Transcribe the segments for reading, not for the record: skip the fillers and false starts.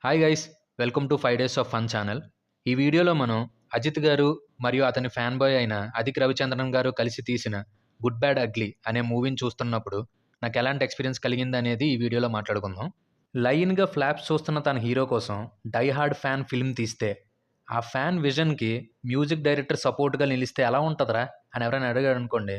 Hi guys, welcome to 5 days of fun channel. ఈ వీడియోలో మనం అజిత్ గారు మరియు అతని ఫ్యాన్ బాయ్ అయిన అదిక్ రవిచంద్రన్ గారు కలిసి తీసిన 'గుడ్ బ్యాడ్ అగ్లీ' అనే మూవీని చూస్తున్నప్పుడు నాకు ఎలాంటి ఎక్స్పీరియన్స్ కలిగిందనేది ఈ వీడియోలో మాట్లాడుకుందాం. లైన్‌గా ఫ్లాప్స్ చూస్తున్న తన హీరో కోసం డై హార్డ్ ఫ్యాన్ ఫిల్మ్ తీస్తే, ఆ ఫ్యాన్ విజన్‌కి మ్యూజిక్ డైరెక్టర్ సపోర్ట్‌గా నిలిస్తే ఎలా ఉంటదిరా అని ఎవరైనా అడిగారనుకోండి,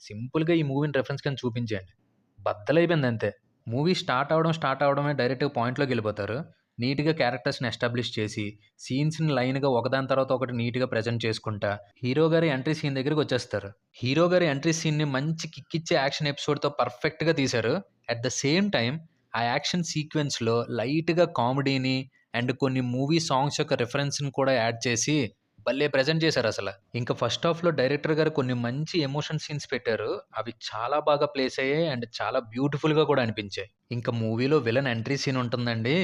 సింపుల్‌గా ఈ మూవీని రిఫరెన్స్ కింద చూపించేయండి. బద్దలైపోయిందంతే. మూవీ స్టార్ట్ అవ్వడమే డైరెక్ట్‌గా పాయింట్‌లోకెళ్ళిపోతారు. నీట్‌గా క్యారెక్టర్స్‌ని ఎస్టాబ్లిష్ చేసి, సీన్స్‌ని లైన్‌గా ఒకదాని తర్వాత ఒకటి నీట్‌గా ప్రెజెంట్ చేసుకుంటా, హీరో గారి ఎంట్రీ సీన్ దగ్గరికొచ్చేస్తారు. హీరో గారి ఎంట్రీ సీన్‌ని మంచి కిక్కిచ్చే యాక్షన్ ఎపిసోడ్‌తో పర్ఫెక్ట్‌గా తీశారు. అట్ ద సేమ్ టైమ్ ఆ యాక్షన్ సీక్వెన్స్‌లో లైట్‌గా కామెడీని అండ్ కొన్ని మూవీ సాంగ్స్ యొక్క రిఫరెన్స్‌ని కూడా యాడ్ చేసి భలే ప్రెజెంట్ చేశారసల. ఇంక ఫస్ట్ హాఫ్‌లో డైరెక్టర్ గారు కొన్ని మంచి ఎమోషన్ సీన్స్ పెట్టారు. అవి చాలా బాగా ప్లేస్ అయ్యాయి అండ్ చాలా బ్యూటిఫుల్‌గా కూడా అనిపించాయి. ఇంక మూవీలో విలన్ ఎంట్రీ సీన్ ఉంటుందండి.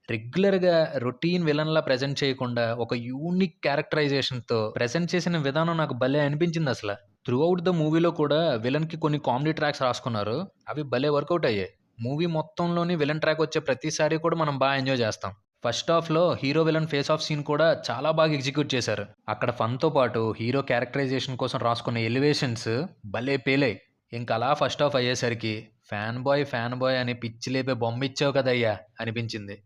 రెగ్యులర్‌గా రొటీన్ విలన్‌లా ప్రెజెంట్ చేయకుండా ఒక యూనిక్ క్యారెక్టరైజేషన్‌తో ప్రెజెంట్ చేసిన విధానం నాకు భలే అనిపించిందసల. త్రూ ఔట్ ద మూవీలో కూడా విలన్‌కి కొన్ని కామెడీ ట్రాక్స్ రాసుకున్నారు. అవి భలే వర్కౌట్ అయ్యాయి. మూవీ మొత్తంలోని విలన్ ట్రాక్ వచ్చే ప్రతిసారి కూడా మనం ఎంజాయ్ చేస్తాం. ఫస్ట్ హాఫ్‌లో hero villain face off scene కూడా చాలా బాగా ఎగ్జిక్యూట్ చేశారు. అక్కడ ఫన్‌తో పాటు హీరో క్యారెక్టరైజేషన్ కోసం రాసుకున్న ఎలివేషన్స్ భలే పేలాయి. ఇంక అలా ఫస్ట్ హాఫ్ అయ్యేసరికి ఫ్యాన్ బాయ్ అని పిచ్చి లేపే బొమ్మిచ్చావు కదయ్యా అనిపించింది.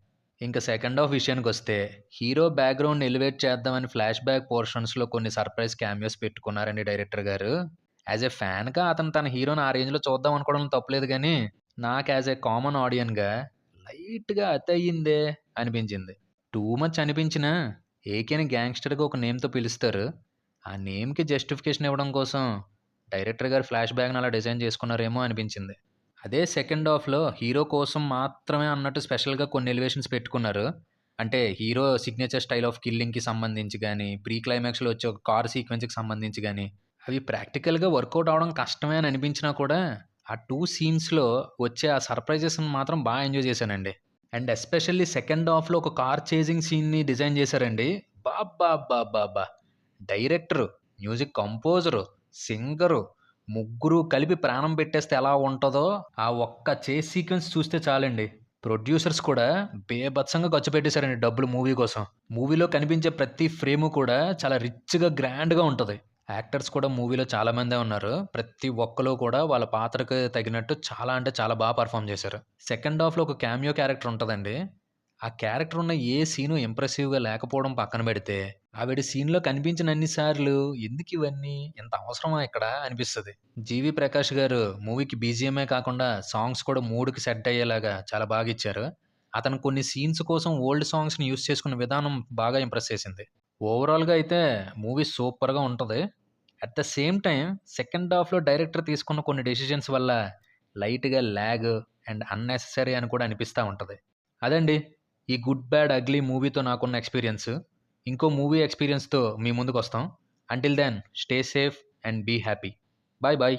ఇంక సెకండ్ హాఫ్ విషయానికొస్తే, హీరో బ్యాక్‌గ్రౌండ్‌ని ఎలివేట్ చేద్దామని ఫ్లాష్ బ్యాక్ పోర్షన్స్‌లో కొన్ని సర్ప్రైజ్ క్యామియోస్ పెట్టుకున్నారండి డైరెక్టర్ గారు. యాజ్ ఎ ఫ్యాన్‌గా అతను తన హీరోని ఆ రేంజ్‌లో చూద్దాం అనుకోవడంలో తప్పులేదు గానీ, నాకు యాజ్ ఎ కామన్ ఆడియన్‌గా లైట్‌గా అతయిందే అనిపించింది. టూ మచ్ అనిపించినా, ఏకేని గ్యాంగ్‌స్టర్‌గా ఒక నేమ్‌తో పిలుస్తారు. ఆ నేమ్‌కి జస్టిఫికేషన్ ఇవ్వడం కోసం డైరెక్టర్ గారు ఫ్లాష్ బ్యాక్‌ని అలా డిజైన్ చేసుకున్నారేమో అనిపించింది. అదే సెకండ్ హాఫ్‌లో హీరో కోసం మాత్రమే అన్నట్టు స్పెషల్‌గా కొన్ని ఎలివేషన్స్ పెట్టుకున్నారు. అంటే హీరో సిగ్నేచర్ స్టైల్ ఆఫ్ కిల్లింగ్‌కి సంబంధించి గాని, ప్రీ క్లైమాక్స్‌లో వచ్చే ఒక కార్ సీక్వెన్స్‌కి సంబంధించి గాని, అవి ప్రాక్టికల్‌గా వర్కౌట్ అవ్వడం కష్టమే అని అనిపించినా కూడా, ఆ 2 సీన్స్‌లో వచ్చే ఆ సర్ప్రైజెస్‌ని మాత్రం ఎంజాయ్ చేశానండి. అండ్ ఎస్పెషల్లీ సెకండ్ హాఫ్‌లో ఒక కార్ చేజింగ్ సీన్‌ని డిజైన్ చేశారండి. అబ్బబ్బబ్బబ్బబ్బా! డైరెక్టరు, మ్యూజిక్ కంపోజరు, సింగరు ముగ్గురు కలిపి ప్రాణం పెట్టేస్తే ఎలా ఉంటదో, ఆ ఒక్క చేస్ సీక్వెన్స్ చూస్తే చాలండి. ప్రొడ్యూసర్స్ కూడా బీభత్సంగా ఖర్చు పెట్టేశారండి డబ్బులు మూవీ కోసం. మూవీలో కనిపించే ప్రతి ఫ్రేము కూడా చాలా రిచ్‌గా, గ్రాండ్‌గా ఉంటది. యాక్టర్స్ కూడా మూవీలో చాలా మందే ఉన్నారు. ప్రతి ఒక్కళ్ళు కూడా వాళ్ళ పాత్రకు తగినట్టు చాలా అంటే చాలా పెర్ఫార్మ్ చేశారు. సెకండ్ హాఫ్‌లో ఒక క్యామియో క్యారెక్టర్ ఉంటదండి. ఆ క్యారెక్టర్ ఉన్న ఏ సీను ఇంప్రెసివ్‌గా లేకపోవడం పక్కన పెడితే, ఆవిడ సీన్‌లో కనిపించినన్ని సార్లు ఎందుకివన్నీ? ఇంత అవసరమా ఇక్కడ అనిపిస్తది. 'జీవి ప్రకాష్' గారు మూవీకి బీజీఎమే కాకుండా సాంగ్స్ కూడా మూడ్‌కి సెట్ అయ్యేలాగా చాలా బాగిచ్చారు. అతను కొన్ని సీన్స్ కోసం ఓల్డ్ సాంగ్స్‌ని యూజ్ చేసుకున్న విధానం బాగా ఇంప్రెస్ చేసింది. ఓవరాల్‌గా అయితే మూవీ సూపర్‌గా ఉంటది. At the same time second హాఫ్‌లో డైరెక్టర్ తీసుకున్న కొన్ని డెసిషన్స్ వల్ల లైట్‌గా లాగ్ అండ్ అన్నెసెసరీ అని కూడా అనిపిస్తా ఉంటది. అదండి ఈ 'గుడ్ బ్యాడ్ అగ్లీ' మూవీతో నాకున్న ఎక్స్‌పీరియన్స్. ఇంకో మూవీ ఎక్స్‌పీరియన్స్‌తో మీ ముందుకొస్తాం. Until then stay safe and be happy. Bye bye.